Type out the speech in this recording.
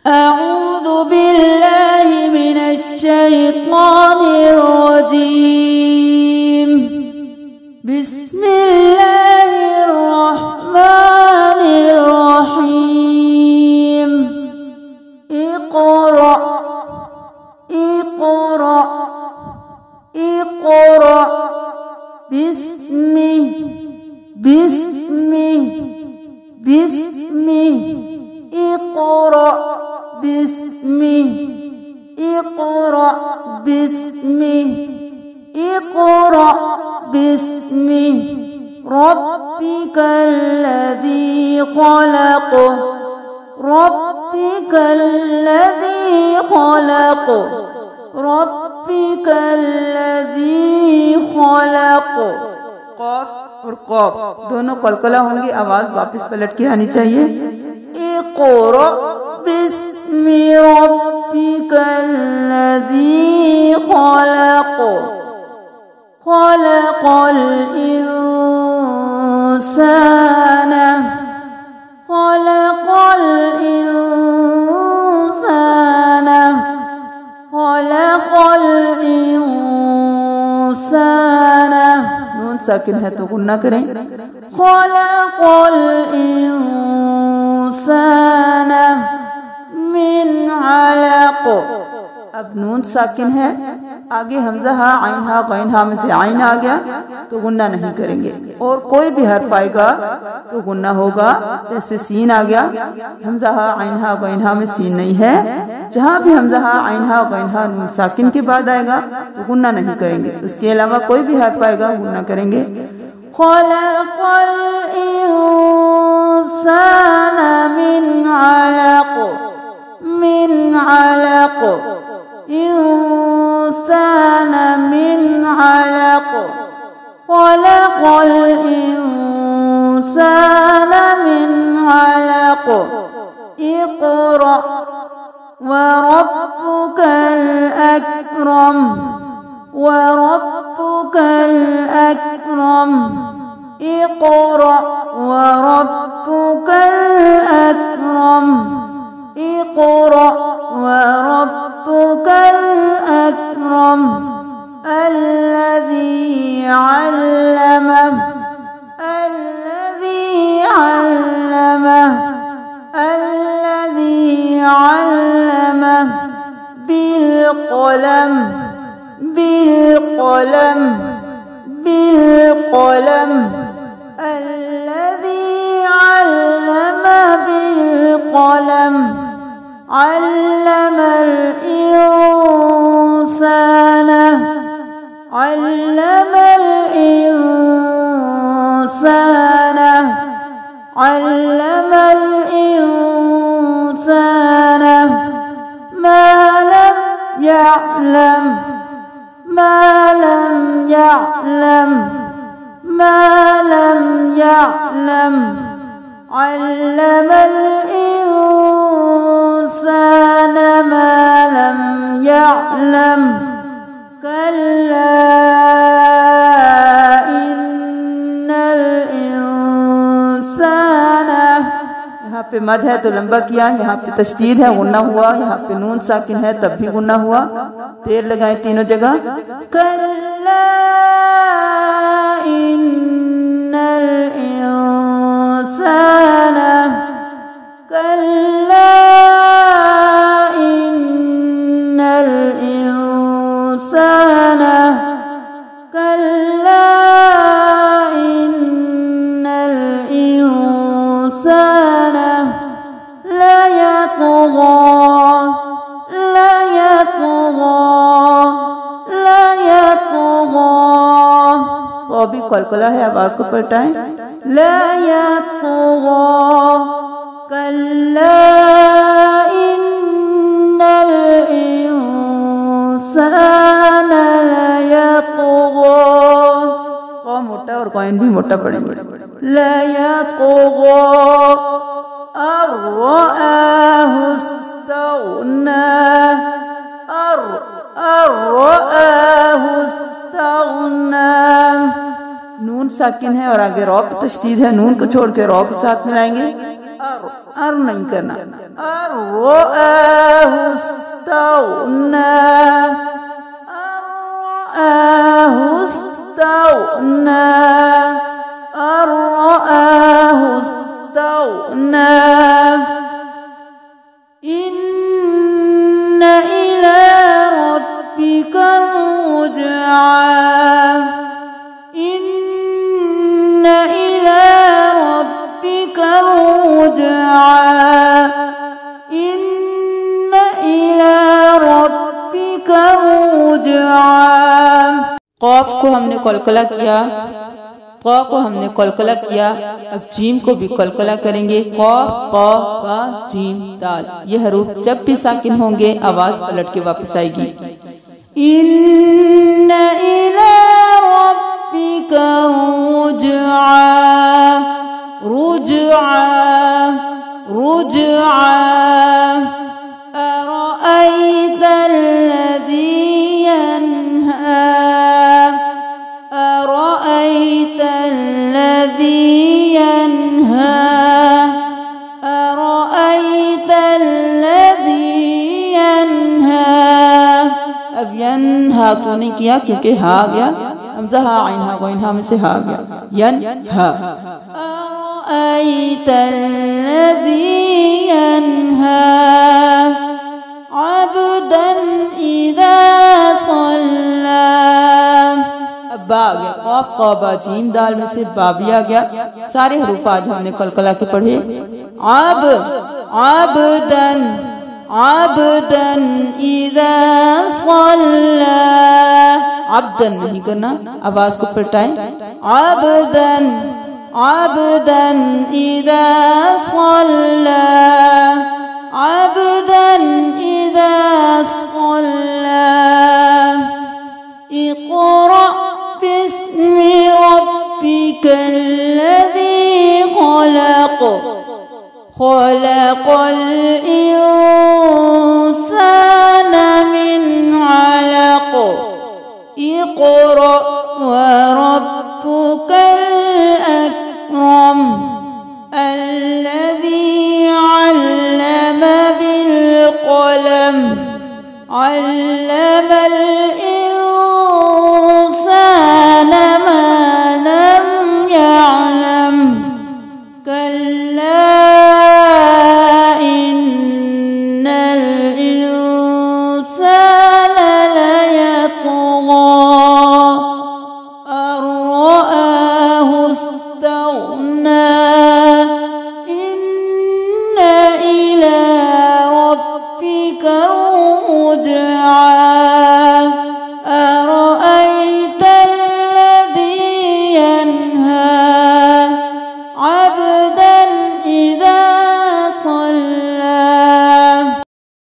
أعوذ بالله من الشيطان الرجيم. بسم الله الرحمن الرحيم. اقرأ اقرأ اقرأ باسمه باسمه باسمه اقرأ باسمه اقرأ باسمه اقرأ باسمه ربك الذي خلق ربك الذي خلق ربك الذي خلق। कॉफ और कॉफ दोनों कलकला होंगी, आवाज वापस पलट के आनी चाहिए। इक़रा बिस्मि रब्बिकल्लज़ी खलक़ खलक़ल इंसान खलक़ल इंसान खलक़ल इंसान। नून साकिन है तो गुन्ना करें। खलक़ल इंसान मिन अलक़। अब नून साकिन है, आगे हमजा हा आइन हा गैन हा में से आइन आ गया तो गुन्ना नहीं करेंगे, और कोई भी हर्फ आएगा तो गुन्ना होगा। जैसे सीन आ गया, हमजा हा आइन हा गैन हा में सीन नहीं है। जहाँ भी हमजा हा आइन हा गैन हा नून साकिन के बाद आएगा तो गुन्ना नहीं करेंगे, उसके अलावा कोई भी हर्फ आएगा गुन्ना करेंगे। खलक़ल इंसान मिन अलक़ मिन अलक़ इंसान मिन अलक़ खलक़ल इंसान मिन अलक़। इक़रा वरब्बुकल अकरम वरब्बुकल अकरम। इक़रा वरब्बुकल अकरम इक़रा वरब्बुकल अकरम। अल्लज़ी अल्लम अल्लज़ी अल्लम अल्लज़ी अल्लम बिलक़लम बिलक़लम बिलक़लम। अल्लज़ी अल्लम बिलक़लम अल्लमल इंसान अल्लमल इंसान अल्लमल इंसान मा लम यअलम मा लम यअलम मा लम यअलम अल्लमल इंसान मा लम यअलम। कल्ला इन्नल इंसान। यहाँ पे मद है तो लंबा किया, यहाँ पे तशदीद है गुन्ना हुआ, यहाँ पे नून साकिन है तब भी गुन्ना हुआ। देर लगाए तीनों जगह। कल्ला इन्नल इंसान कल्ला इन्नल इंसान कल्ला इन्नल इंसान ला यतग़ा ला यतग़ा ला यतग़ा। तो अभी कलकला है, आवाज को पलटाएं। ला यतग़ा कल्ला इन्नल इंसान ला यतग़ा। क़ मोटा और क़ाइन भी मोटा पड़ेंगे। ला यतग़ा अर्रआहु इस्तग़ना अर्रआहु इस्तग़ना। नून साकिन है और आगे रॉ की तशदीद है, नून को छोड़ के रॉ के साथ मिलाएंगे। अर नहीं करना। अर्रआहु استونا أرآه استونا أرآه استونا إن إلى ربك الرجعى إن إلى ربك الرجعى إن إلى ربك الرجعى। क़ाफ़ को हमने कलकला किया, क़ा को हमने कलकला किया, अब जीम को भी कलकला करेंगे। क़ाफ़ क़ा बा जीम दाल, ये हरूफ जब भी साकिन होंगे आवाज पलट के वापस आएगी। इन्न इला रब्बिका रुजआ रुजआ रुजआ अरअयता अल्लज़ी यन्हा अरअयता अल्लज़ी यन्हा अरअयता अल्लज़ी यन्हा। अब यन्हा क्यों नहीं किया? क्योंकि हा आ गया, हमज़ा हा आइन हा गोइन हा में से हा आ गया। यन्हा अरअयता अल्लज़ी यन्हा अब्दन इज़ा सल्ला। अब बा आ गया, क़ाफ़ क़ा बा जीम दाल में से बा भी आ गया। सारे हरूफ आज हमने कलकला के पढ़े। अब अब्दन अब्दन इज़ा सल्ला, अब्दन नहीं करना, आवाज को पलटाएं। अब्दन अब्दन इज़ा सल्ला अब्दन इज़ा सल्ला। इक़रा बिस्मि रब्बिकल्लज़ी ख़लक़ ख़लक़ल इंसान मिन अलक़। इक़रा व रब्बुकल अकरम अल्लज़ी अल्लम बिल क़लम